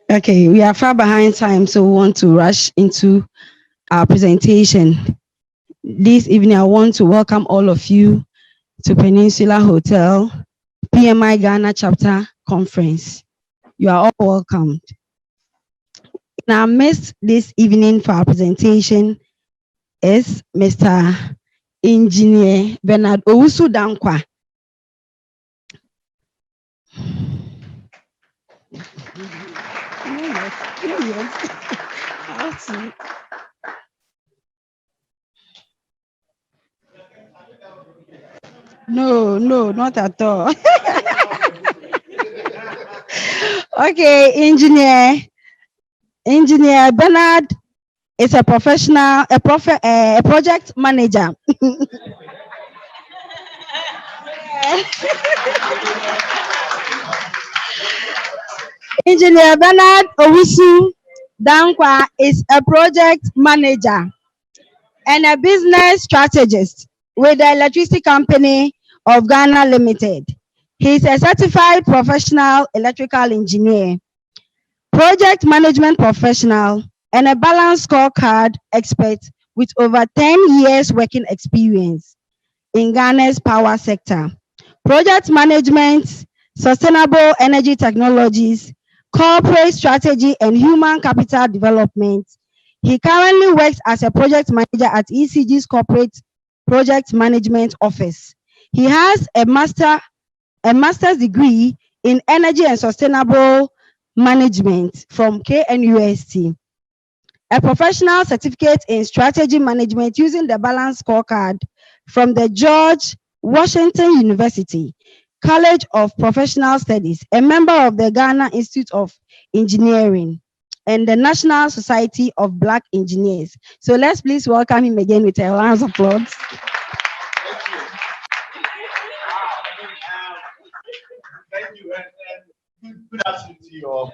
Okay, we are far behind time, so we want to rush into our presentation. This evening, I want to welcome all of you to Peninsula Hotel PMI Ghana Chapter Conference. You are all welcomed. In our midst this evening for our presentation is Mr. Engineer Bernard Owusu Danquah. No, no, not at all. Okay, Engineer Bernard is a professional, a project manager. Engineer Bernard Owusu Danquah is a project manager and a business strategist with the Electricity Company of Ghana Limited. He is a certified professional electrical engineer, project management professional, and a balanced scorecard expert with over 10 years working experience in Ghana's power sector, project management, sustainable energy technologies, corporate strategy, and human capital development. He currently works as a project manager at ECG's Corporate Project Management Office. He has a master's degree in energy and sustainable management from KNUST, a professional certificate in strategy management using the balanced scorecard from the George Washington University College of Professional Studies, a member of the Ghana Institute of Engineering and the National Society of Black Engineers. So let's please welcome him again with a round of applause. Thank you, and good afternoon to you all.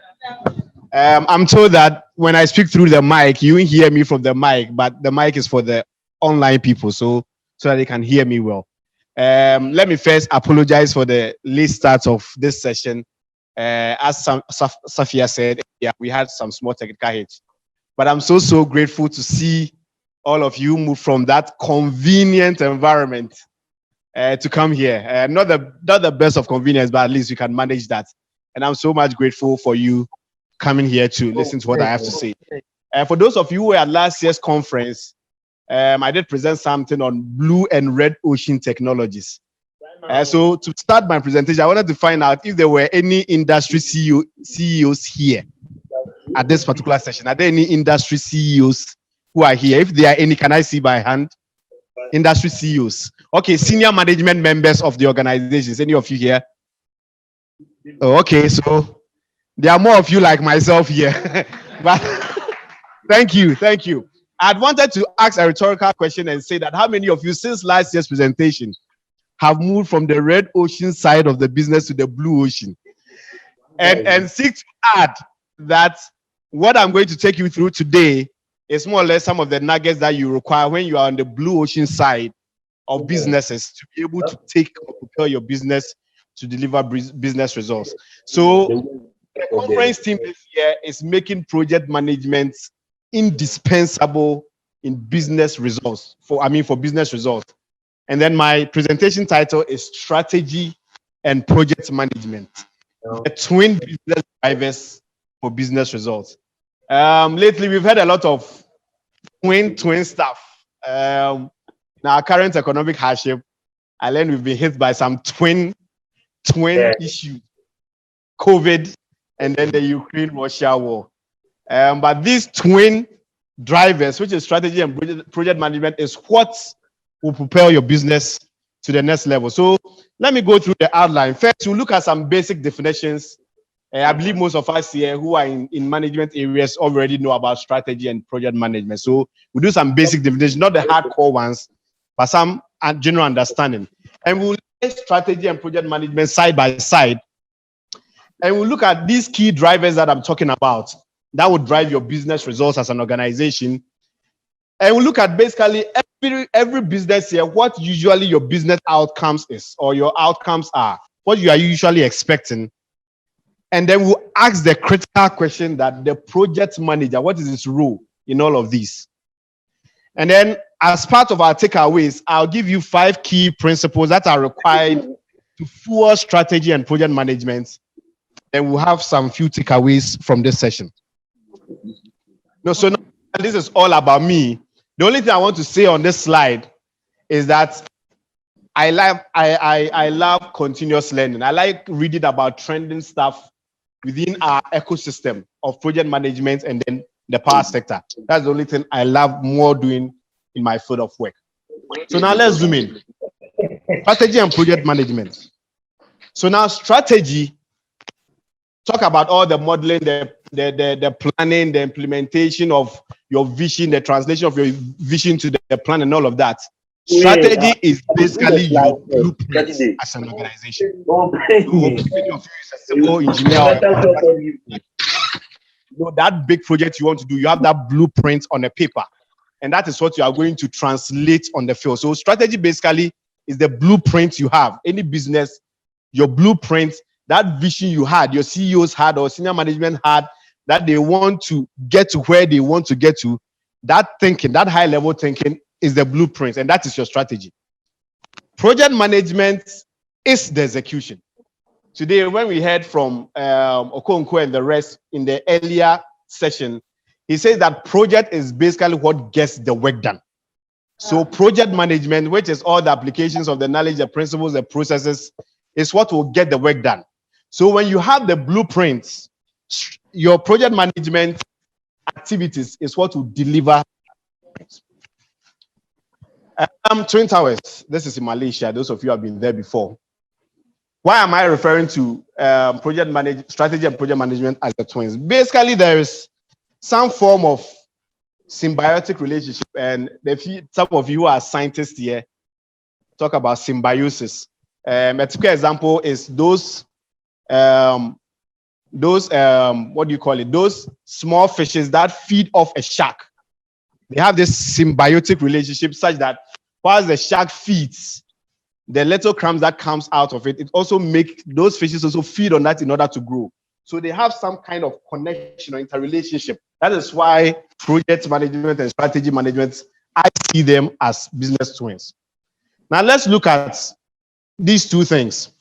I'm told that when I speak through the mic, you hear me from the mic, but the mic is for the online people, so that they can hear me well. Let me first apologize for the late start of this session. As Safia said, yeah, we had some small technical hits, but I'm so grateful to see all of you move from that convenient environment to come here. Not the best of convenience, but at least we can manage that. And I'm so much grateful for you coming here to listen to what I have to say. For those of you who were at last year's conference, I did present something on blue and red ocean technologies. So to start my presentation, I wanted to find out if there were any industry CEOs here at this particular session. Are there any industry CEOs who are here? If there are any, can I see by hand? Industry CEOs. Okay, senior management members of the organizations. Any of you here? Oh, okay, so there are more of you like myself here. But thank you. I'd wanted to ask a rhetorical question and say that how many of you since last year's presentation have moved from the red ocean side of the business to the blue ocean? And seek to add that what I'm going to take you through today is more or less some of the nuggets that you require when you are on the blue ocean side of businesses to be able to take or propel your business to deliver business results. So the conference team this year is making project management indispensable in business results for business results. And then my presentation title is Strategy and Project Management, the twin business drivers for business results. Lately, we've had a lot of twin stuff. In our current economic hardship, I learned we've been hit by some twin issues, COVID, and then the Ukraine-Russia war. But these twin drivers, which is strategy and project management, is what will propel your business to the next level. So let me go through the outline. First, we'll look at some basic definitions. I believe most of us here who are in management areas already know about strategy and project management. So we'll do some basic definitions, not the hardcore ones, but some general understanding. And we'll lay strategy and project management side by side. And we'll look at these key drivers that I'm talking about that would drive your business results as an organization. And we'll look at basically every business here, what usually your business outcomes is, or your outcomes are, what you are usually expecting. And then we'll ask the critical question that the project manager, what is his role in all of these? And then as part of our takeaways, I'll give you 5 key principles that are required to fuel strategy and project management. And we'll have some few takeaways from this session. No, so now, this is all about me. The only thing I want to say on this slide is that I love continuous learning. I like reading about trending stuff within our ecosystem of project management and then the power sector. That's the only thing I love more doing in my field of work. So now let's zoom in. Strategy and project management. So now strategy, talk about all the modeling, the planning, the implementation of your vision, the translation of your vision to the plan and all of that. Strategy is basically your blueprint as an organization. So, many of you is a civil engineer or that big project you want to do, you have that blueprint on a paper, and that is what you are going to translate on the field. So strategy basically is the blueprint you have. Any business, your blueprint, that vision you had, your CEOs had or senior management had, that they want to get to where they want to get to, that thinking, that high level thinking is the blueprint, and that is your strategy. Project management is the execution. Today, when we heard from Okonkwo and the rest in the earlier session, he says that project is basically what gets the work done. So project management, which is all the applications of the knowledge, the principles, the processes, is what will get the work done. So when you have the blueprints, your project management activities is what will deliver. Twin Towers, this is in Malaysia. Those of you have been there before. Why am I referring to strategy and project management as the twins? Basically, there is some form of symbiotic relationship, and some of you who are scientists here talk about symbiosis. A typical example is those what do you call it? Those small fishes that feed off a shark. They have this symbiotic relationship such that while the shark feeds, the little crumbs that comes out of it, it also makes those fishes also feed on that in order to grow. So they have some kind of connection or interrelationship. That is why project management and strategy management, I see them as business twins. Now let's look at these two things.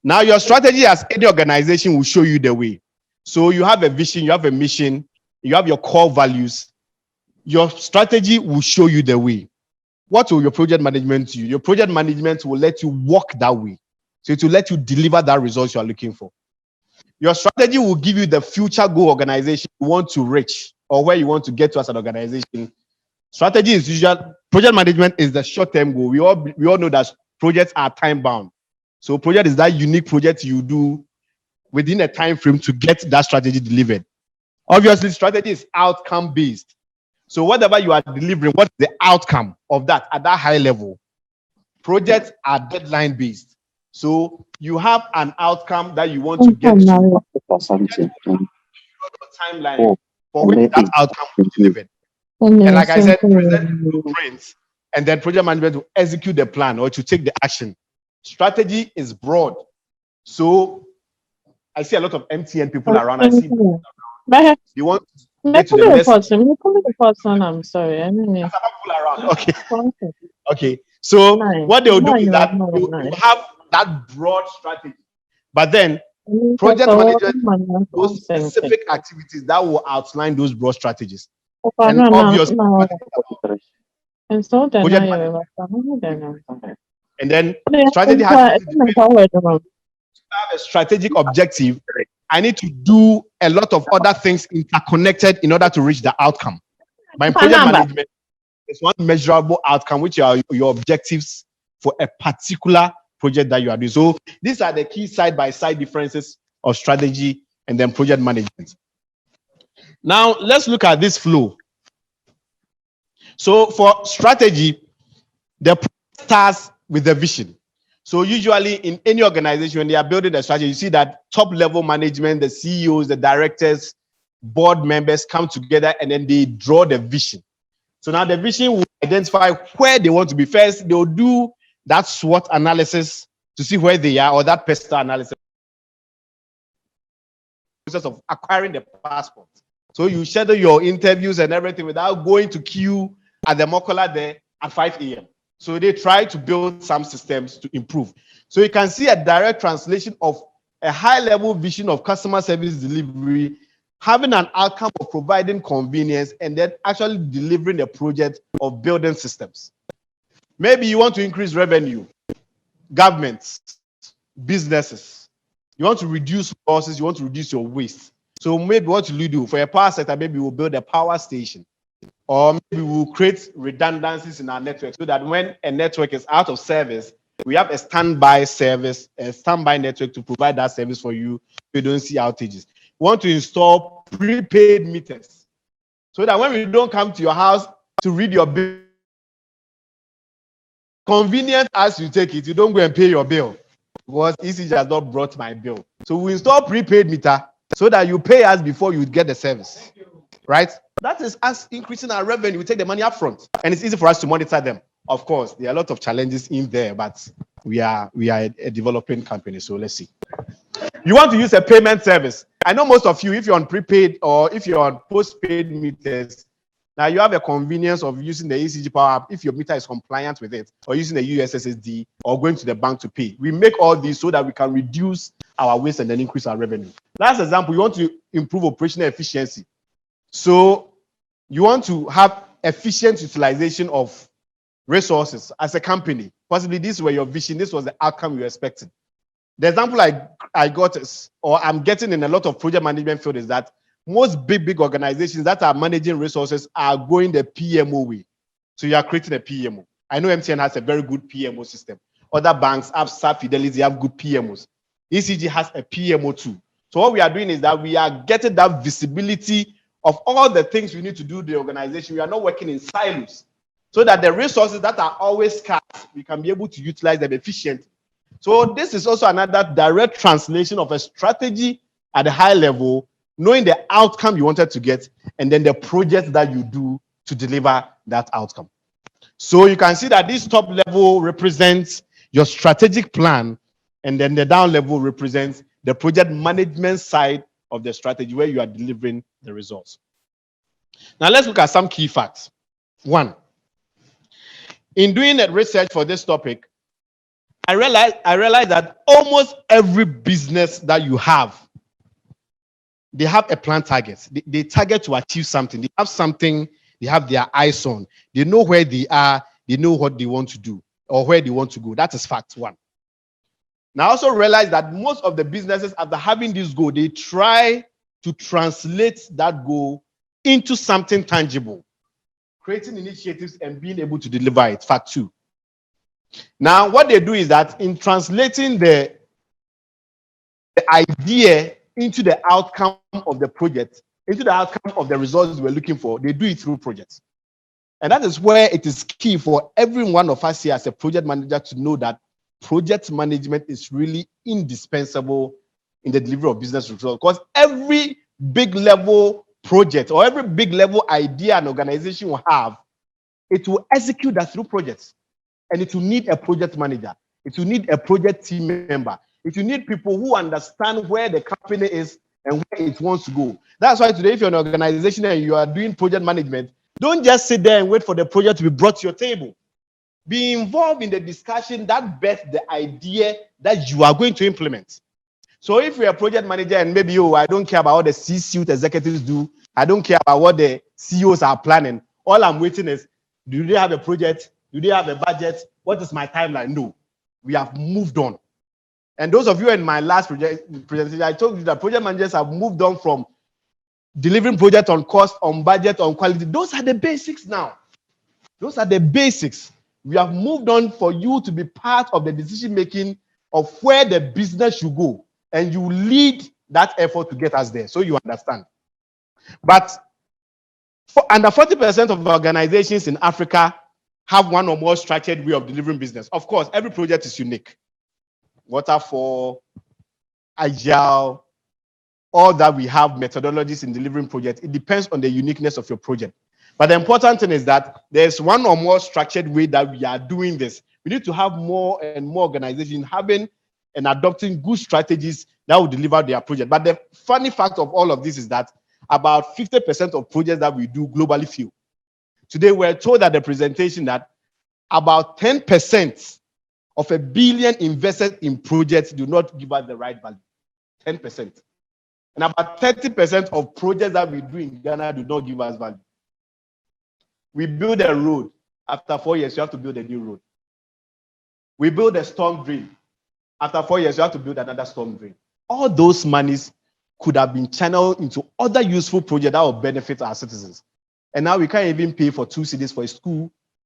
Now your strategy as any organization will show you the way. So you have a vision, you have a mission, you have your core values. Your strategy will show you the way. What will your project management do? Your project management will let you walk that way. So it will let you deliver that result you are looking for. Your strategy will give you the future goal organization you want to reach or where you want to get to as an organization. Strategy is usual. Project management is the short-term goal. We all know that projects are time-bound. So project is that unique project you do within a time frame to get that strategy delivered. Obviously, strategy is outcome-based. So whatever you are delivering, what's the outcome of that at that high level? Projects are deadline based. So you have an outcome that you want to get to. Timeline for which that outcome will be delivered. And like I said, present blueprints, and then project management will execute the plan or to take the action. Strategy is broad. So I see a lot of MTN people around. I see people around. You want to get to the next person, I'm sorry. I mean, people around. Okay. Okay. So what they'll do is that you have that broad strategy, but then project management, those specific activities that will outline those broad strategies. And obviously, and then strategy has to have a strategic objective. I need to do a lot of other things interconnected in order to reach the outcome. By project management, it's one measurable outcome, which are your objectives for a particular project that you are doing. So these are the key side-by-side differences of strategy and then project management. Now let's look at this flow. So for strategy, the project starts with the vision. So usually in any organization, when they are building a strategy, you see that top level management, the CEOs, the directors, board members come together and then they draw the vision. So now the vision will identify where they want to be. First, they'll do that SWOT analysis to see where they are, or that PESTA analysis. process of acquiring the passport. So you schedule your interviews and everything without going to queue at the Mokola there at 5 a.m. So they try to build some systems to improve. So you can see a direct translation of a high-level vision of customer service delivery, having an outcome of providing convenience, and then actually delivering a project of building systems. Maybe you want to increase revenue, governments, businesses. You want to reduce losses, you want to reduce your waste. So maybe what will you do? For a power sector, maybe we'll build a power station. Or maybe we'll create redundancies in our network so that when a network is out of service, we have a standby service, a standby network to provide that service for you so you don't see outages. We want to install prepaid meters so that when we don't come to your house to read your bill, convenient as you take it, you don't go and pay your bill because ECG has not brought my bill. So we install prepaid meter so that you pay us before you get the service, right? That is us increasing our revenue. We take the money up front, and it's easy for us to monitor them. Of course, there are a lot of challenges in there, but we are a developing company, so let's see. You want to use a payment service. I know most of you, if you're on prepaid or if you're on postpaid meters, now you have a convenience of using the ECG Power app if your meter is compliant with it, or using the USSD, or going to the bank to pay. We make all these so that we can reduce our waste and then increase our revenue. Last example, you want to improve operational efficiency. So you want to have efficient utilization of resources as a company. Possibly this was your vision, this was the outcome you were expecting. The example I got is, or I'm getting in a lot of project management field, is that most big organizations that are managing resources are going the PMO way. So you are creating a PMO. I know MTN has a very good PMO system. Other banks, Absa, Fidelity have good PMOs. ECG has a PMO too. So what we are doing is that we are getting that visibility of all the things we need to do the organization. We are not working in silos, so that the resources that are always scarce, we can be able to utilize them efficiently. So this is also another direct translation of a strategy at a high level, knowing the outcome you wanted to get, and then the project that you do to deliver that outcome. So you can see that this top level represents your strategic plan, and then the down level represents the project management side of the strategy where you are delivering the results. Now let's look at some key facts. One, in doing the research for this topic, I realized that almost every business that you have, they have a plan target. They target to achieve something. They have something they have their eyes on. They know where they are. They know what they want to do or where they want to go. That is fact one. Now, I also realize that most of the businesses, after having this goal, they try to translate that goal into something tangible, creating initiatives and being able to deliver it. Fact two. Now, what they do is that in translating the idea into the outcome of the project, into the outcome of the results we're looking for, they do it through projects. And that is where it is key for every one of us here as a project manager to know that project management is really indispensable in the delivery of business results, because every big level project or every big level idea an organization will have, it will execute that through projects. And it will need a project manager. It will need a project team member. It will need people who understand where the company is and where it wants to go. That's why today, if you're an organization and you are doing project management, don't just sit there and wait for the project to be brought to your table. Be involved in the discussion that bets the idea that you are going to implement. So if you're a project manager and maybe, I don't care about what the C-suite executives do, I don't care about what the CEOs are planning, all I'm waiting is, do they have a project? Do they have a budget? What is my timeline? No, we have moved on. And those of you in my last presentation, I told you that project managers have moved on from delivering project on cost, on budget, on quality. Those are the basics now. Those are the basics. We have moved on for you to be part of the decision making of where the business should go. And you lead that effort to get us there, so you understand. But under 40% of organizations in Africa have one or more structured way of delivering business. Of course, every project is unique. Waterfall, Agile, all that we have methodologies in delivering projects. It depends on the uniqueness of your project. But the important thing is that there's one or more structured way that we are doing this. We need to have more and more organizations having and adopting good strategies that will deliver their project. But the funny fact of all of this is that about 50% of projects that we do globally fail. Today, we're told at the presentation that about 10% of $1 billion invested in projects do not give us the right value. 10%. And about 30% of projects that we do in Ghana do not give us value. We build a road. After 4 years, you have to build a new road. We build a storm drain. After 4 years, you have to build another storm drain. All those monies could have been channeled into other useful projects that will benefit our citizens. And now we can't even pay for 2 cedis for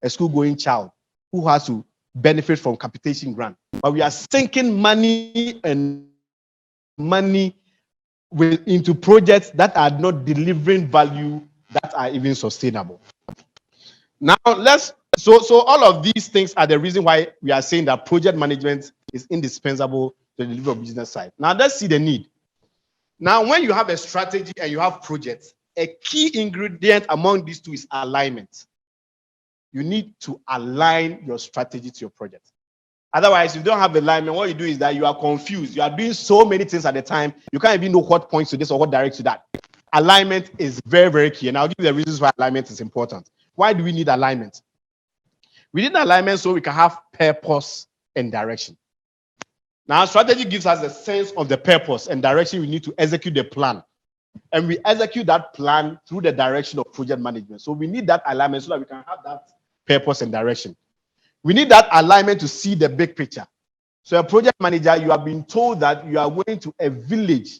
a school-going child who has to benefit from capitation grant. But we are sinking money into projects that are not delivering value that are even sustainable. Now so all of these things are the reason why we are saying that project management is indispensable to the delivery of business side. Now let's see the need. Now, when you have a strategy and you have projects, a key ingredient among these two is alignment. You need to align your strategy to your project. Otherwise, if you don't have alignment, what you do is that you are confused. You are doing so many things at a time, you can't even know what points to this or what directs to that. Alignment is very, very key. And I'll give you the reasons why alignment is important. Why do we need alignment? We need alignment so we can have purpose and direction. Now, strategy gives us a sense of the purpose and direction we need to execute the plan. And we execute that plan through the direction of project management. So we need that alignment so that we can have that purpose and direction. We need that alignment to see the big picture. So a project manager, you have been told that you are going to a village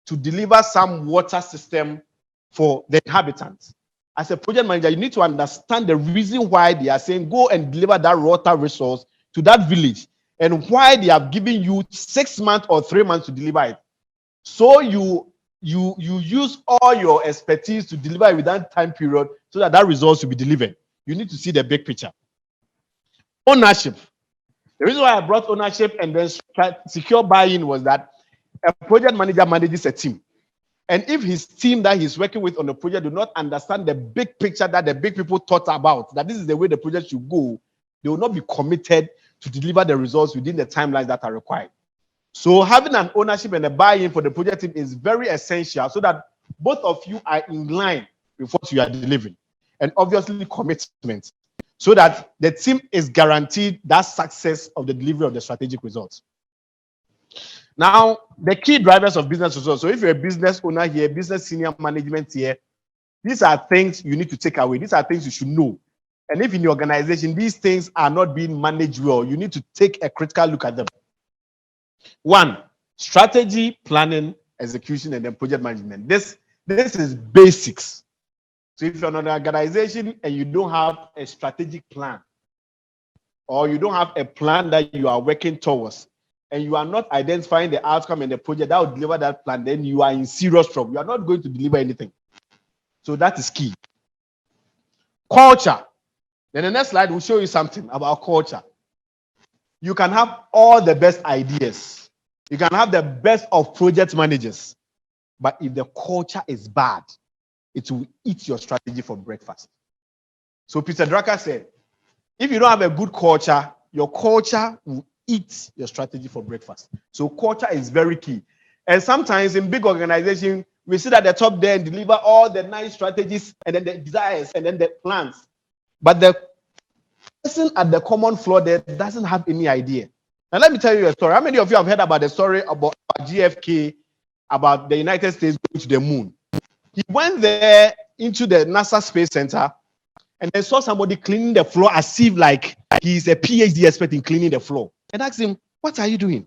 to deliver some water system for the inhabitants. As a project manager, you need to understand the reason why they are saying go and deliver that water resource to that village and why they have given you 6 months or 3 months to deliver it. So you use all your expertise to deliver it within that time period so that that results will be delivered. You need to see the big picture. Ownership. The reason why I brought ownership and then secure buy-in was that a project manager manages a team. And if his team that he's working with on the project do not understand the big picture that the big people thought about, that this is the way the project should go, they will not be committed to deliver the results within the timelines that are required. So having an ownership and a buy-in for the project team is very essential so that both of you are in line with what you are delivering. And obviously commitment, so that the team is guaranteed that success of the delivery of the strategic results. Now, the key drivers of business results. So if you're a business owner here, business senior management here, these are things you need to take away. These are things you should know. And if in your organization, these things are not being managed well, you need to take a critical look at them. 1, strategy, planning, execution, and then project management. This is basics. So if you're an organization and you don't have a strategic plan, or you don't have a plan that you are working towards, and you are not identifying the outcome and the project that will deliver that plan, then you are in serious trouble. You are not going to deliver anything. So that is key. Culture. Then the next slide will show you something about culture. You can have all the best ideas. You can have the best of project managers. But if the culture is bad, it will eat your strategy for breakfast. So Peter Drucker said, if you don't have a good culture, your culture will eat your strategy for breakfast. So culture is very key. And sometimes in big organizations, we sit at the top there and deliver all the nice strategies and then the desires and then the plans. But the person at the common floor there doesn't have any idea. Now let me tell you a story. How many of you have heard about the story about GFK, about the United States going to the moon? He went there into the NASA Space Center and then saw somebody cleaning the floor as if like he's a PhD expert in cleaning the floor. And asked him, what are you doing?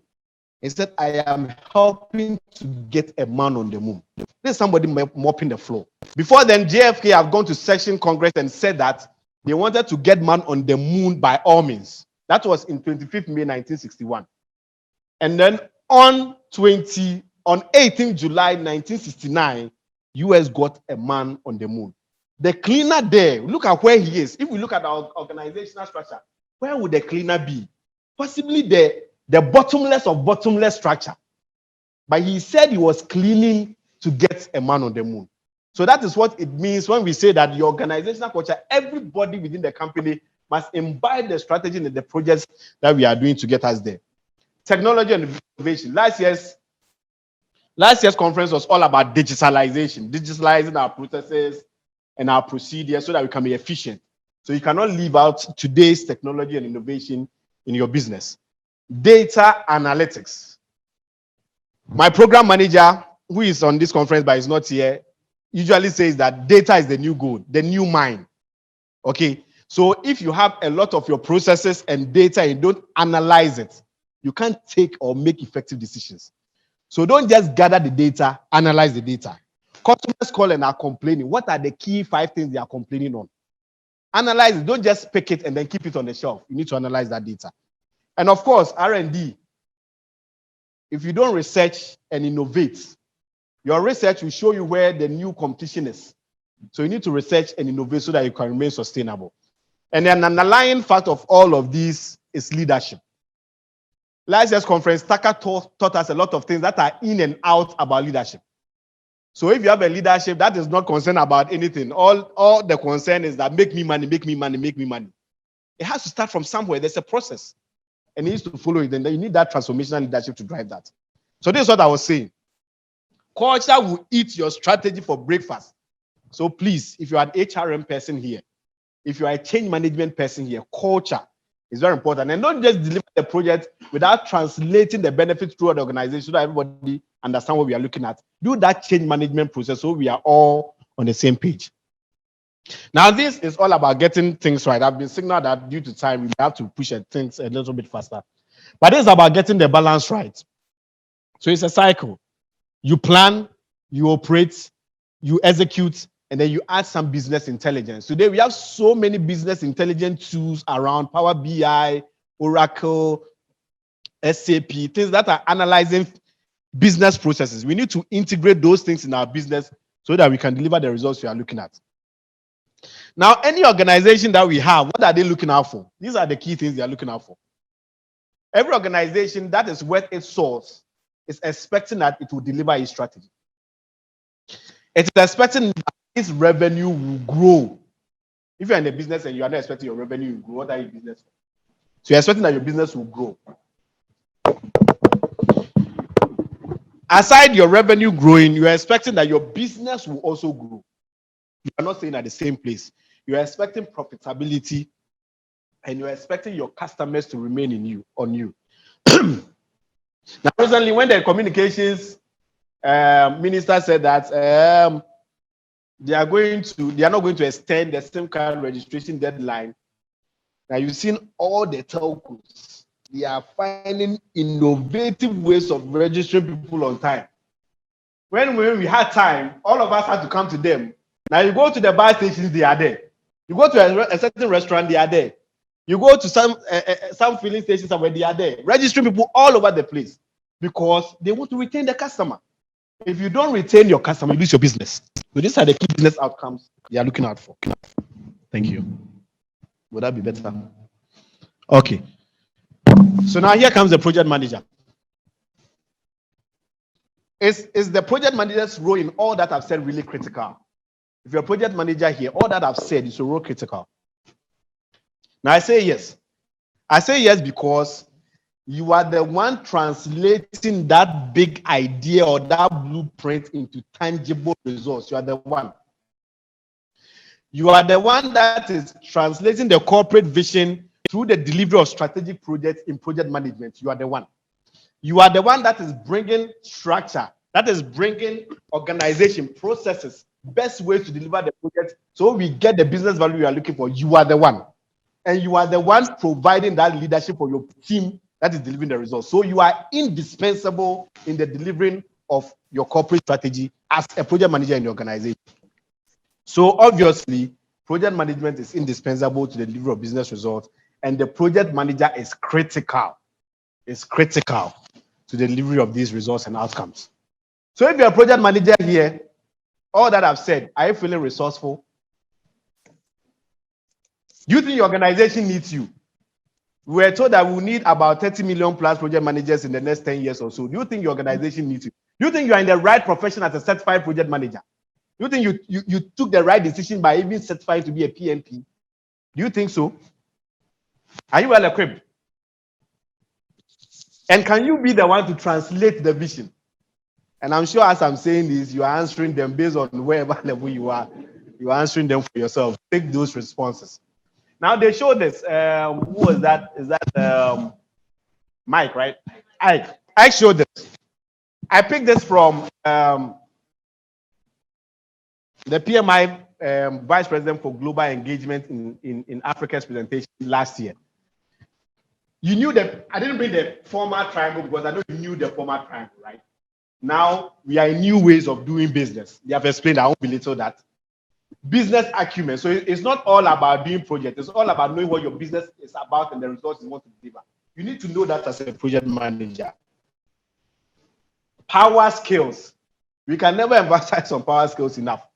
He said, I am helping to get a man on the moon. There's somebody mopping the floor. Before then, JFK have gone to Section Congress and said that they wanted to get man on the moon by all means. That was in 25th May 1961. And then on 18th July 1969, US got a man on the moon. The cleaner there, look at where he is. If we look at our organizational structure, where would the cleaner be? Possibly the bottomless of bottomless structure. But he said he was cleaning to get a man on the moon. So that is what it means when we say that your organizational culture, everybody within the company must imbibe the strategy and the projects that we are doing to get us there. technology and innovation. Last year's conference was all about digitalizing our processes and our procedures so that we can be efficient. So you cannot leave out today's technology and innovation in your business. Data analytics. My program manager, who is on this conference but is not here, usually says that data is the new gold, the new mine. Okay, so if you have a lot of your processes and data and don't analyze it, you can't take or make effective decisions. So don't just gather the data, analyze the data. Customers call and are complaining. What are the key 5 things they are complaining on? Analyze it. Don't just pick it and then keep it on the shelf. You need to analyze that data. And of course, R&D. If you don't research and innovate, your research will show you where the new competition is. So you need to research and innovate so that you can remain sustainable. And then an underlying fact of all of these is leadership. Last year's conference, Taka taught us a lot of things that are in and out about leadership. So if you have a leadership that is not concerned about anything, all the concern is that make me money, make me money, make me money. It has to start from somewhere. There's a process. And it needs to follow it. And then you need that transformational leadership to drive that. So this is what I was saying. Culture will eat your strategy for breakfast. So please, if you're an HRM person here, if you are a change management person here, culture is very important. And don't just deliver the project without translating the benefits throughout the organization so that everybody understands what we are looking at. Do that change management process so we are all on the same page. Now, this is all about getting things right. I've been signaled that due to time, we have to push things a little bit faster. But this is about getting the balance right. So it's a cycle. You plan, you operate, you execute, and then you add some business intelligence. Today, we have so many business intelligence tools around Power BI, Oracle, SAP, things that are analyzing business processes. We need to integrate those things in our business so that we can deliver the results we are looking at. Now, any organization that we have, what are they looking out for? These are the key things they are looking out for. Every organization that is worth its salt is expecting that it will deliver its strategy. It is expecting that its revenue will grow. If you're in a business and you are not expecting your revenue to grow, what are you in business for? So you're expecting that your business will grow. Aside your revenue growing, you are expecting that your business will also grow. You are not staying at the same place. You are expecting profitability, and you are expecting your customers to remain on you. Now, recently, when the communications minister said that they are not going to extend the SIM card registration deadline. Now, you've seen all the telcos. They are finding innovative ways of registering people on time. When we had time, all of us had to come to them. Now you go to the bar stations, they are there. You go to a certain restaurant, they are there. You go to some filling stations somewhere, they are there. Registering people all over the place because they want to retain the customer. If you don't retain your customer, you lose your business. So these are the key business outcomes they are looking out for. Thank you. Would that be better? Okay. So now here comes the project manager. Is the project manager's role in all that I've said really critical? If you're a project manager here, all that I've said is a role critical. Now I say yes. I say yes because you are the one translating that big idea or that blueprint into tangible results. You are the one. You are the one that is translating the corporate vision through the delivery of strategic projects in project management. You are the one. You are the one that is bringing structure, that is bringing organization, processes, best ways to deliver the project so we get the business value you are looking for. You are the one. And you are the one providing that leadership for your team that is delivering the results. So you are indispensable in the delivering of your corporate strategy as a project manager in the organization. So obviously, project management is indispensable to the delivery of business results, and the project manager is critical. It's critical to the delivery of these results and outcomes. So if you're a project manager here, all that I've said, are you feeling resourceful? Do you think your organization needs you? We were told that we need about 30 million plus project managers in the next 10 years or so. Do you think your organization needs you? Do you think you are in the right profession as a certified project manager? Do you think you took the right decision by even certifying to be a PMP? Do you think so? Are you well equipped? And can you be the one to translate the vision? And I'm sure as I'm saying this, you are answering them based on wherever level you are. You are answering them for yourself. Take those responses. Now they show this. Who was that? Is that Mike, right? Ike showed this. I picked this from the PMI Vice President for Global Engagement in Africa's presentation last year. You knew that I didn't bring the former triangle because I know you knew the former triangle, right? Now we are in new ways of doing business. They have explained, I won't belittle that. Business acumen. So it's not all about doing projects. It's all about knowing what your business is about and the results you want to deliver. You need to know that as a project manager. Power skills. We can never emphasize on power skills enough.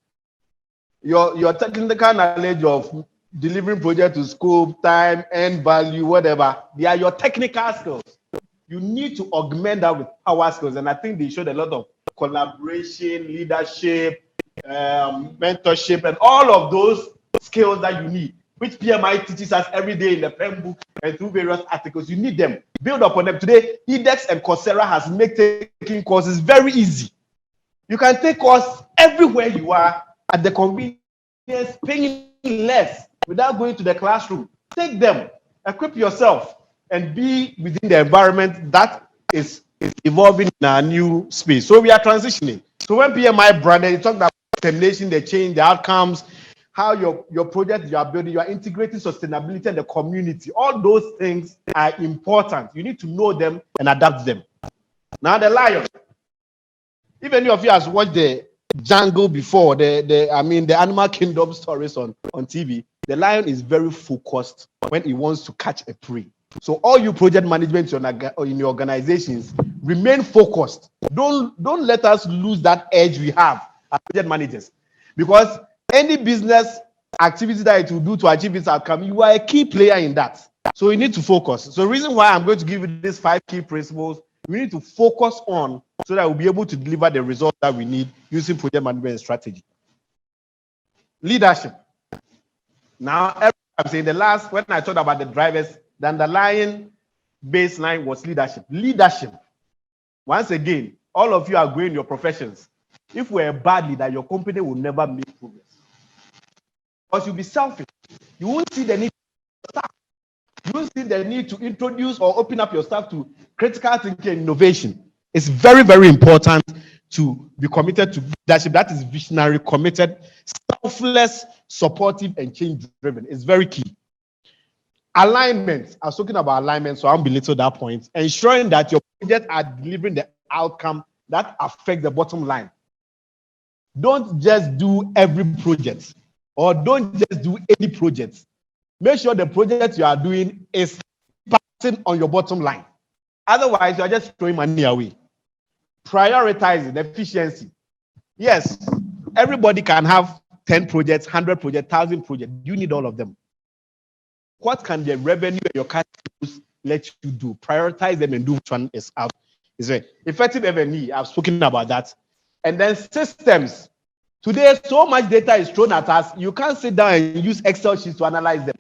Your technical knowledge of delivering project to scope, time, end value, whatever, they are your technical skills. You need to augment that with power skills. And I think they showed a lot of collaboration, leadership, mentorship, and all of those skills that you need, which PMI teaches us every day in the pen book and through various articles. You need them. Build upon them. Today, edX and Coursera has made taking courses very easy. You can take courses everywhere you are at the convenience, paying less without going to the classroom. Take them, equip yourself, and be within the environment that is evolving in our new space. So we are transitioning. So when PMI branded, you talk about determination, the change, the outcomes, how your project you are building, you are integrating sustainability and the community. All those things are important. You need to know them and adapt them. Now the lion. If any of you has watched the Jungle before, the Animal Kingdom stories on TV, the lion is very focused when he wants to catch a prey. So all you project management in your organizations, remain focused. Don't let us lose that edge we have as project managers, because any business activity that it will do to achieve its outcome, you are a key player in that. So you need to focus. So the reason why I'm going to give you these 5 key principles, we need to focus on so that we'll be able to deliver the results that we need using project management strategy. Leadership. Now, I'm saying when I talked about the drivers, the underlying baseline was leadership. Leadership. Once again, all of you are going your professions. If we're a bad leader, your company will never make progress. Because you'll be selfish. You won't see the need to staff. You won't see the need to introduce or open up your staff to critical thinking and innovation. It's very, very important to be committed to leadership that is visionary, committed, selfless, supportive, and change-driven. It's very key. Alignment. I was talking about alignment, so I'll belittle that point. Ensuring that your projects are delivering the outcome that affects the bottom line. Don't just do every project, or don't just do any project. Make sure the project you are doing is impacting on your bottom line. Otherwise, you are just throwing money away. Prioritizing efficiency. Yes, everybody can have 10 projects, 100 projects, 1,000 projects. You need all of them. What can the revenue and your cash flows let you do? Prioritize them and do which one is out. Is right. Effective F&E, I've spoken about that. And then systems. Today, so much data is thrown at us, you can't sit down and use Excel sheets to analyze them.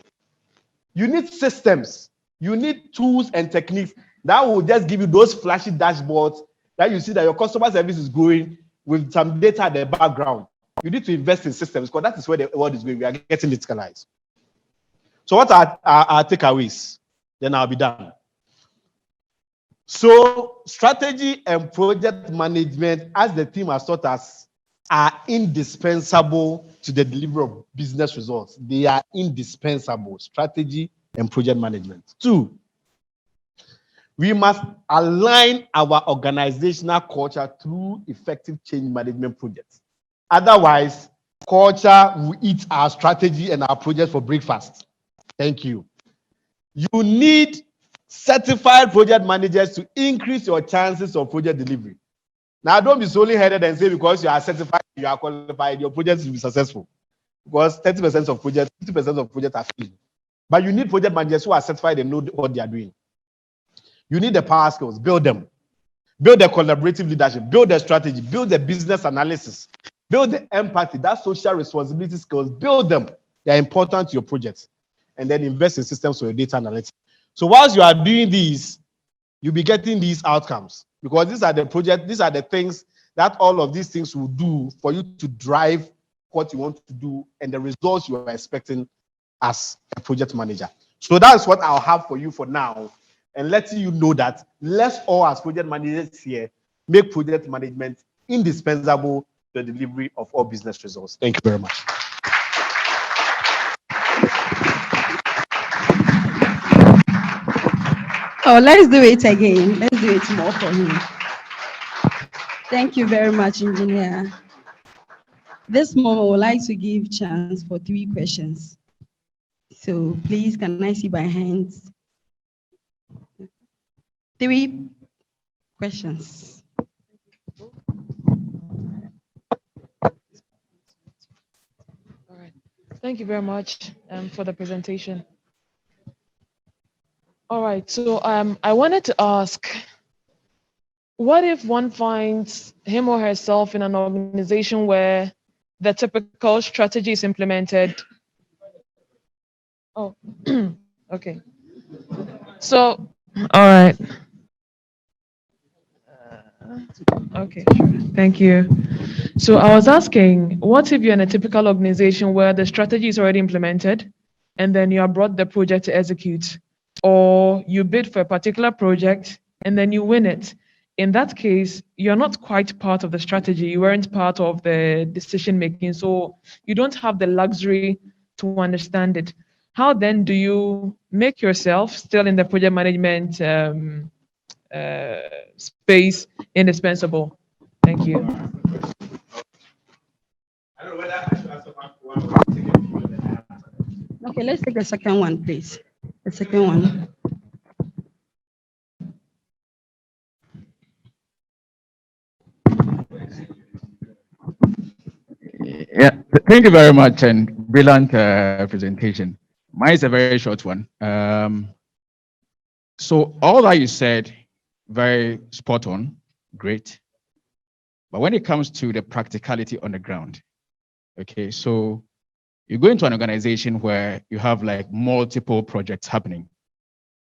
You need systems. You need tools and techniques that will just give you those flashy dashboards that you see that your customer service is growing with some data at the background. You need to invest in systems because that is where the world is going. We are getting digitalized. So what are our takeaways? Then I'll be done. So strategy and project management, as the team has taught us, are indispensable to the delivery of business results. They are indispensable, strategy and project management. 2, we must align our organizational culture through effective change management projects. Otherwise, culture will eat our strategy and our projects for breakfast. Thank you. You need certified project managers to increase your chances of project delivery. Now, don't be solely headed and say because you are certified, you are qualified, your project will be successful. Because 30% of projects, 50% of projects are failing. But you need project managers who are certified and know what they are doing. You need the power skills, build them. Build the collaborative leadership, build the strategy, build the business analysis, build the empathy, that social responsibility skills, build them. They are important to your projects. And then invest in systems for your data analytics. So whilst you are doing these, you'll be getting these outcomes, because these are the things that all of these things will do for you to drive what you want to do and the results you are expecting as a project manager. So that's what I'll have for you for now, and letting you know that let's all, as project managers here, make project management indispensable to the delivery of all business results. Thank you very much. Oh, let's do it again. Let's do it more for him. Thank you very much, engineer. This moment, I would like to give chance for 3 questions. So please, can I see by hands? 3 questions. All right. Thank you very much for the presentation. All right. So I wanted to ask, what if one finds him or herself in an organization where the typical strategy is implemented? Oh, okay. So, all right. Okay, sure. Thank you. So I was asking, what if you're in a typical organization where the strategy is already implemented and then you are brought the project to execute, or you bid for a particular project and then you win it? In that case, you're not quite part of the strategy. You weren't part of the decision making, so you don't have the luxury to understand it. How then do you make yourself still in the project management space indispensable? Thank you. I don't know whether I should answer one or take a few and then I answer. Okay, let's take the second one, please. The second one. Yeah, thank you very much and brilliant presentation. Mine is a very short one. So all that you said, very spot on, great. But when it comes to the practicality on the ground, okay, so you go into an organization where you have like multiple projects happening,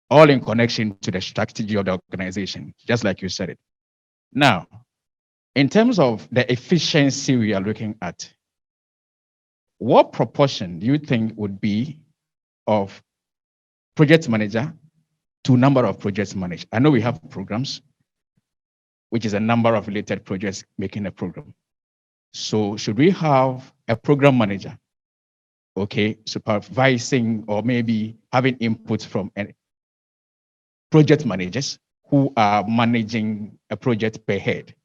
all in connection to the strategy of the organization, just like you said it. Now, in terms of the efficiency we are looking at, what proportion do you think would be of project manager to number of projects managed? I know we have programs, which is a number of related projects making a program. So should we have a program manager, okay, supervising or maybe having input from project managers who are managing a project per head?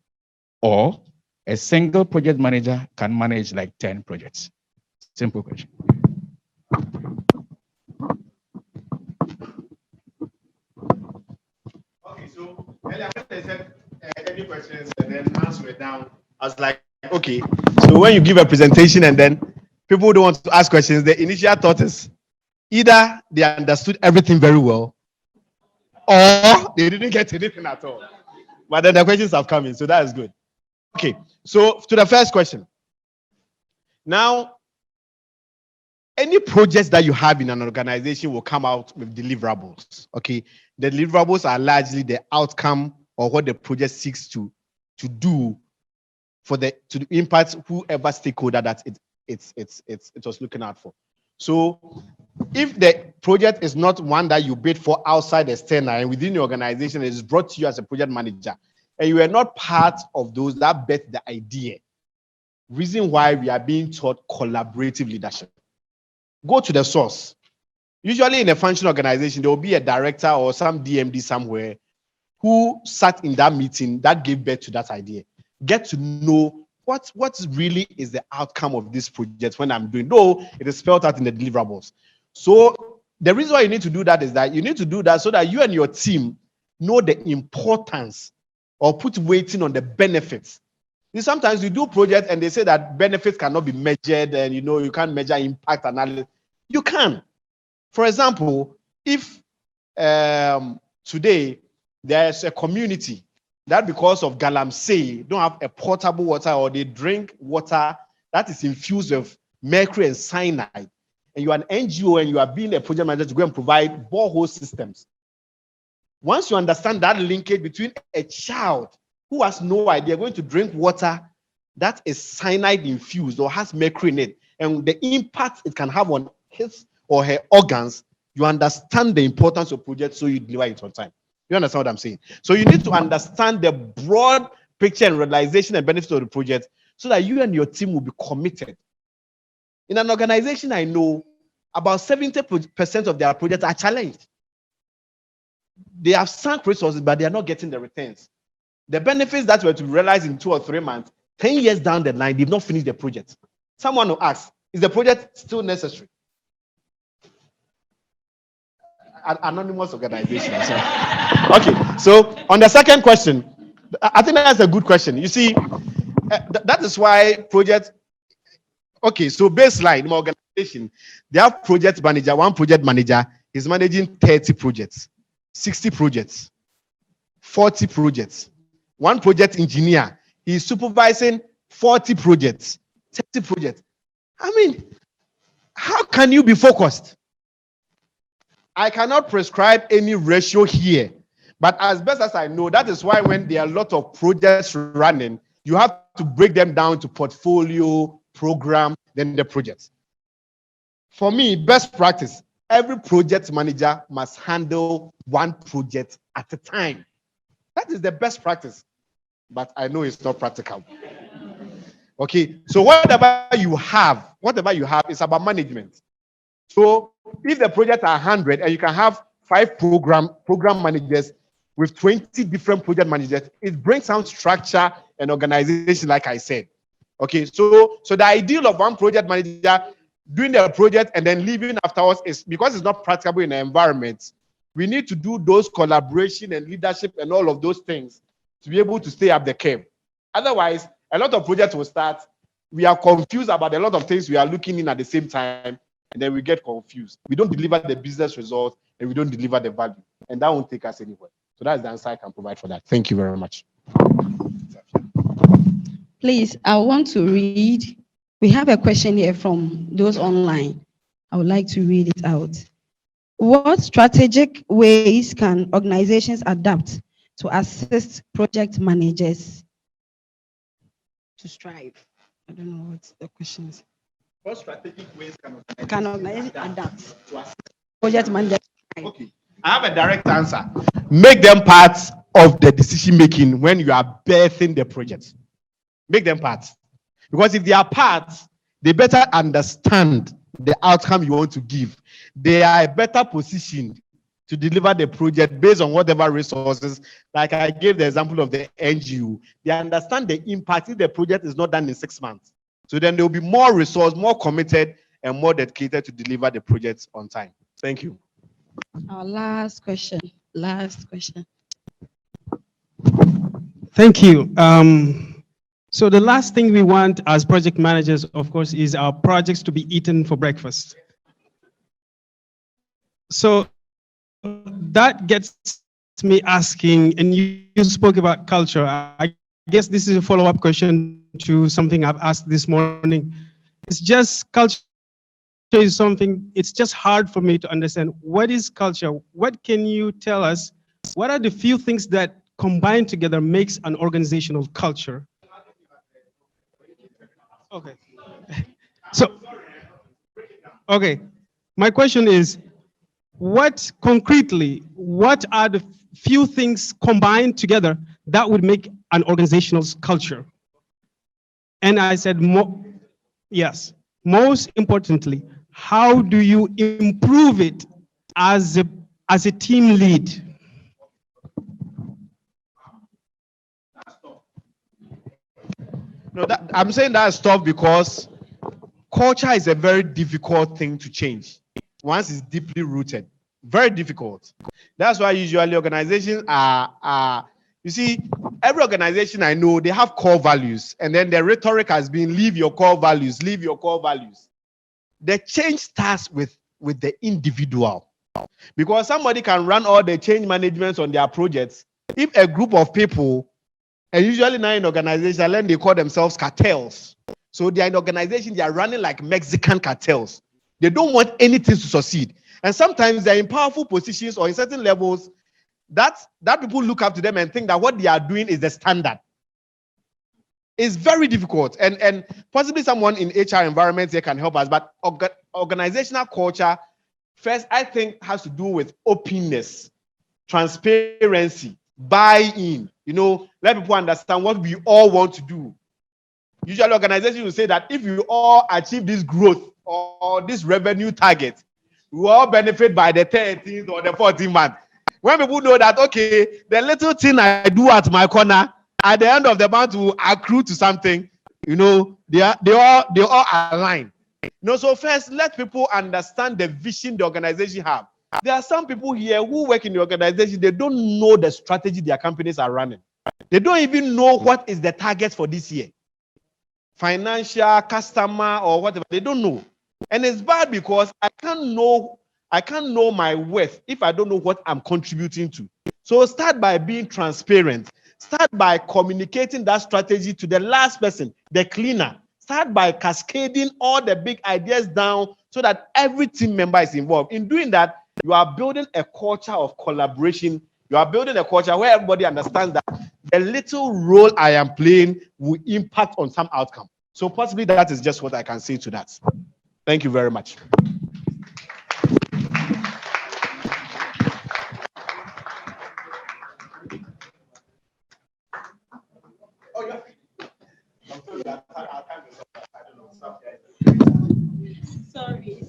Or a single project manager can manage like 10 projects? Simple question. Okay, so earlier when they said any questions and then hands were down, I was like, okay. So when you give a presentation and then people don't want to ask questions, the initial thought is either they understood everything very well or they didn't get anything at all. But then the questions have come in, so that is good. Okay, so to the first question. Now, any projects that you have in an organization will come out with deliverables. Okay, the deliverables are largely the outcome or what the project seeks to do to impact whoever stakeholder that it was looking out for. So if the project is not one that you bid for outside external and within the organization, it is brought to you as a project manager, and you are not part of those that bet the idea. Reason why we are being taught collaborative leadership. Go to the source. Usually in a functional organization, there will be a director or some DMD somewhere who sat in that meeting that gave birth to that idea. Get to know what really is the outcome of this project when I'm doing, though it is spelled out in the deliverables. So the reason why you need to do that is that you need to do that so that you and your team know the importance or put weighting on the benefits. Sometimes you do projects and they say that benefits cannot be measured and you can't measure impact analysis. You can. For example, if today there's a community that because of galamsey don't have a potable water or they drink water that is infused with mercury and cyanide, and you are an NGO and you are being a project manager to go and provide borehole systems, Once you understand that linkage between a child who has no idea going to drink water that is cyanide infused or has mercury in it, and the impact it can have on his or her organs, you understand the importance of project, so you deliver it on time. You understand what I'm saying? So you need to understand the broad picture and realization and benefits of the project so that you and your team will be committed. In an organization, I know about 70% of their projects are challenged. They have sunk resources, but they are not getting the returns. The benefits that were to realize in 2 or 3 months, 10 years down the line, they've not finished the project. Someone will ask, is the project still necessary? An anonymous organization. Okay, so on the second question, I think that's a good question. You see, that is why project. Okay, so baseline in my organization, they have project manager. One project manager is managing 30 projects, 60 projects, 40 projects. One project engineer is supervising 40 projects, 30 projects. I mean, how can you be focused? I cannot prescribe any ratio here, but as best as I know, that is why when there are a lot of projects running, you have to break them down to portfolio, program, then the projects. For me, best practice, every project manager must handle one project at a time. That is the best practice, but I know it's not practical. Okay, so whatever you have is about management. So if the project are 100 and you can have 5 program managers with 20 different project managers, it brings some structure and organization, like I said. Okay, so the ideal of one project manager doing the project and then leaving afterwards is because it's not practicable in the environment. We need to do those collaboration and leadership and all of those things to be able to stay up the curve. Otherwise, a lot of projects will start. We are confused about a lot of things we are looking in at the same time, and then we get confused. We don't deliver the business results and we don't deliver the value, and that won't take us anywhere. So that's the answer I can provide for that. Thank you very much. Please, I want to read. We have a question here from those online. I would like to read it out. What strategic ways can organizations adapt to assist project managers to strive? I don't know what the question is. What strategic ways Can organizations adapt to assist project managers to strive? Okay, I have a direct answer. Make them part of the decision making when you are birthing the project. Make them part. Because if they are part, they better understand the outcome you want to give. They are better positioned to deliver the project based on whatever resources. Like I gave the example of the NGO. They understand the impact if the project is not done in 6 months. So then there will be more resource, more committed, and more dedicated to deliver the projects on time. Thank you. Our last question. Thank you. So the last thing we want as project managers, of course, is our projects to be eaten for breakfast. So that gets me asking, and you spoke about culture. I guess this is a follow-up question to something I've asked this morning. It's just culture is something, it's just hard for me to understand. What is culture? What can you tell us? What are the few things that combined together makes an organizational culture? Okay. So, okay. My question is, what are the few things combined together that would make an organizational culture? And I said, yes, most importantly, how do you improve it as a team lead? No, I'm saying that's tough because culture is a very difficult thing to change once it's deeply rooted. Very difficult. That's why usually organizations are you see, every organization I know, they have core values, and then the rhetoric has been leave your core values, leave your core values. The change starts with the individual, because somebody can run all the change management on their projects. If a group of people, and usually now in organizations, then they call themselves cartels. So they are in organization, they are running like Mexican cartels. They don't want anything to succeed. And sometimes they're in powerful positions or in certain levels, that people look up to them and think that what they are doing is the standard. It's very difficult, and possibly someone in HR environments here can help us. But organizational culture, first, I think, has to do with openness, transparency, buy-in. Let people understand what we all want to do. Usually, organizations will say that if you all achieve this growth or this revenue target, we all benefit by the 13th or the 14th month. When people know that, okay, the little thing I do at my corner, at the end of the month will accrue to something, they all align. So first, let people understand the vision the organization have. There are some people here who work in the organization, they don't know the strategy their companies are running. They don't even know what is the target for this year. Financial, customer, or whatever, they don't know. And it's bad because I can't know my worth if I don't know what I'm contributing to. So start by being transparent. Start by communicating that strategy to the last person, the cleaner. Start by cascading all the big ideas down so that every team member is involved. In doing that, you are building a culture of collaboration. You are building a culture where everybody understands that the little role I am playing will impact on some outcome. So possibly that is just what I can say to that. Thank you very much.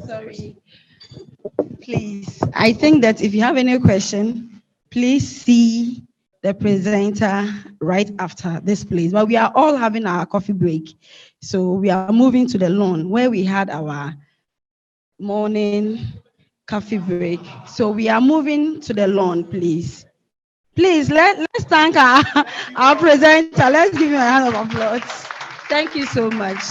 Sorry. Please, I think that if you have any question, please see the presenter right after this, please. But we are all having our coffee break. So we are moving to the lawn where we had our morning coffee break. So we are moving to the lawn, please. Please, let's thank our presenter. Let's give him a round of applause. Thank you so much.